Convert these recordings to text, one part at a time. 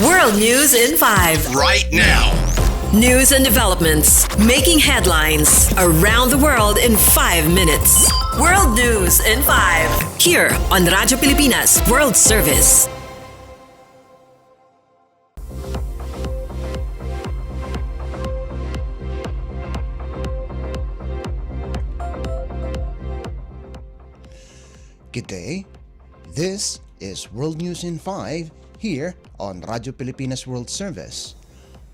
World News in 5. Right now. News and developments making headlines around the world in 5 minutes. World News in 5. Here on Radyo Pilipinas World Service. Good day. This is World News in 5 here on Radyo Pilipinas World Service.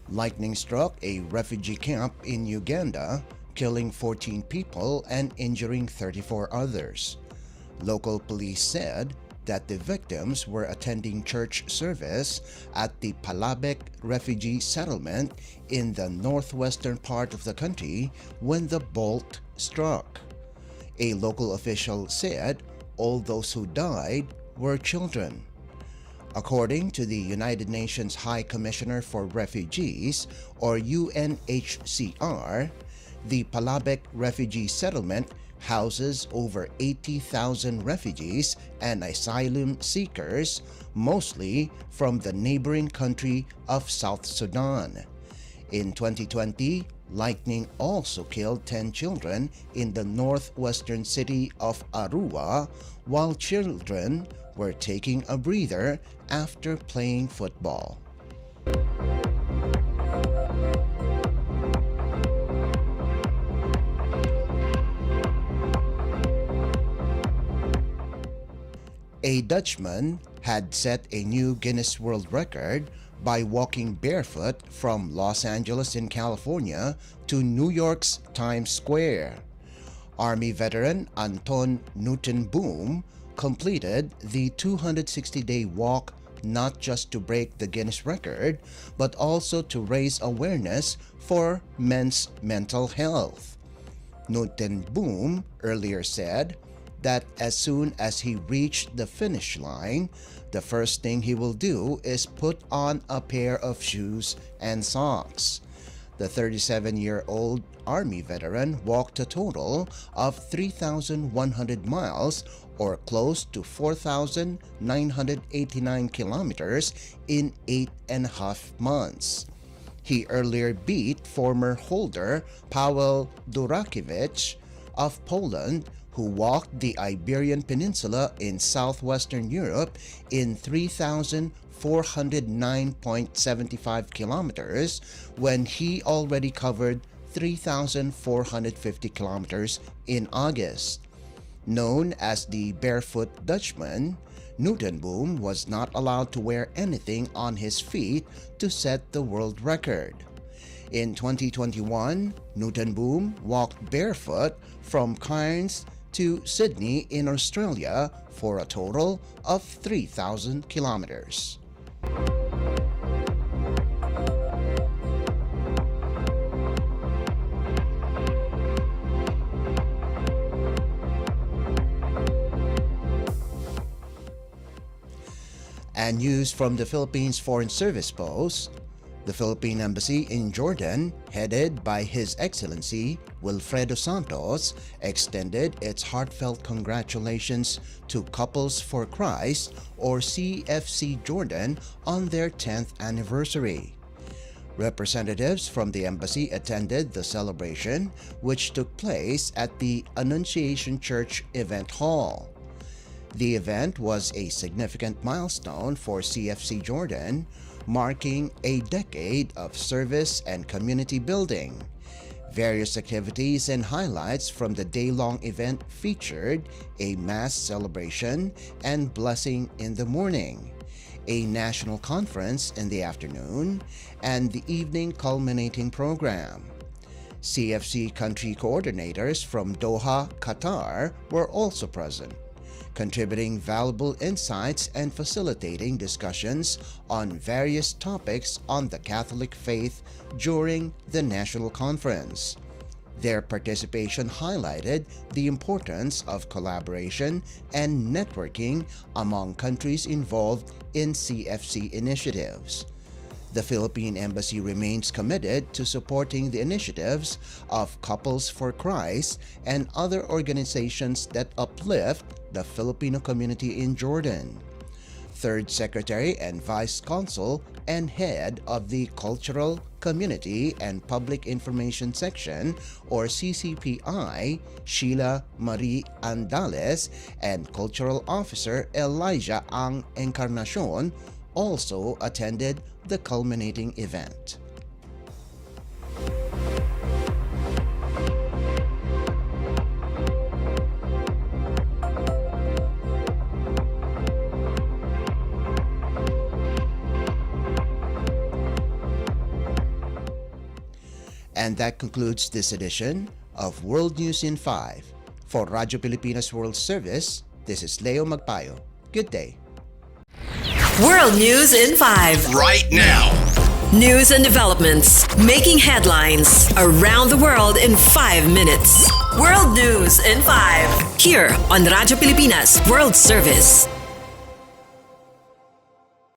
Lightning struck a refugee camp in Uganda, killing 14 people and injuring 34 others. Local police said that the victims were attending church service at the Palabek refugee settlement in the northwestern part of the country when the bolt struck. A local official said all those who died were children. According to the United Nations High Commissioner for Refugees, or UNHCR, the Palabek refugee settlement houses over 80,000 refugees and asylum seekers, mostly from the neighboring country of South Sudan. In 2020, lightning also killed 10 children in the northwestern city of Arua, while children were taking a breather after playing football. A Dutchman had set a new Guinness World Record by walking barefoot from Los Angeles in California to New York's Times Square. Army veteran Anton Newton-Boom completed the 260-day walk not just to break the Guinness record, but also to raise awareness for men's mental health. Newton-Boom earlier said that as soon as he reached the finish line, the first thing he will do is put on a pair of shoes and socks. The 37-year-old Army veteran walked a total of 3,100 miles or close to 4,989 kilometers in 8.5 months. He earlier beat former holder Paweł Durakiewicz of Poland, who walked the Iberian Peninsula in southwestern Europe in 3,409.75 kilometers when he already covered 3,450 kilometers in August. Known as the Barefoot Dutchman, Newton-Boom was not allowed to wear anything on his feet to set the world record. In 2021, Newton-Boom walked barefoot from Cairns to Sydney in Australia for a total of 3,000 kilometers. And news from the Philippines Foreign Service post, the Philippine Embassy in Jordan, headed by His Excellency Wilfredo Santos, extended its heartfelt congratulations to Couples for Christ, or CFC Jordan, on their 10th anniversary. Representatives from the embassy attended the celebration, which took place at the Annunciation Church Event Hall. The event was a significant milestone for CFC Jordan, marking a decade of service and community building. Various activities and highlights from the day-long event featured a mass celebration and blessing in the morning, a national conference in the afternoon, and the evening culminating program. CFC country coordinators from Doha, Qatar were also present, contributing valuable insights and facilitating discussions on various topics on the Catholic faith during the national conference. Their participation highlighted the importance of collaboration and networking among countries involved in CFC initiatives. The Philippine Embassy remains committed to supporting the initiatives of Couples for Christ and other organizations that uplift the Filipino community in Jordan. Third Secretary and Vice Consul and Head of the Cultural, Community and Public Information Section or CCPI, Sheila Marie Andales, and Cultural Officer Elijah Ang Encarnacion also attended the culminating event. And that concludes this edition of World News in 5. For Radyo Pilipinas World Service, this is Leo Magpayo. Good day. World News in 5. Right now. News and developments making headlines around the world in 5 minutes. World News in 5. Here on Radyo Pilipinas World Service.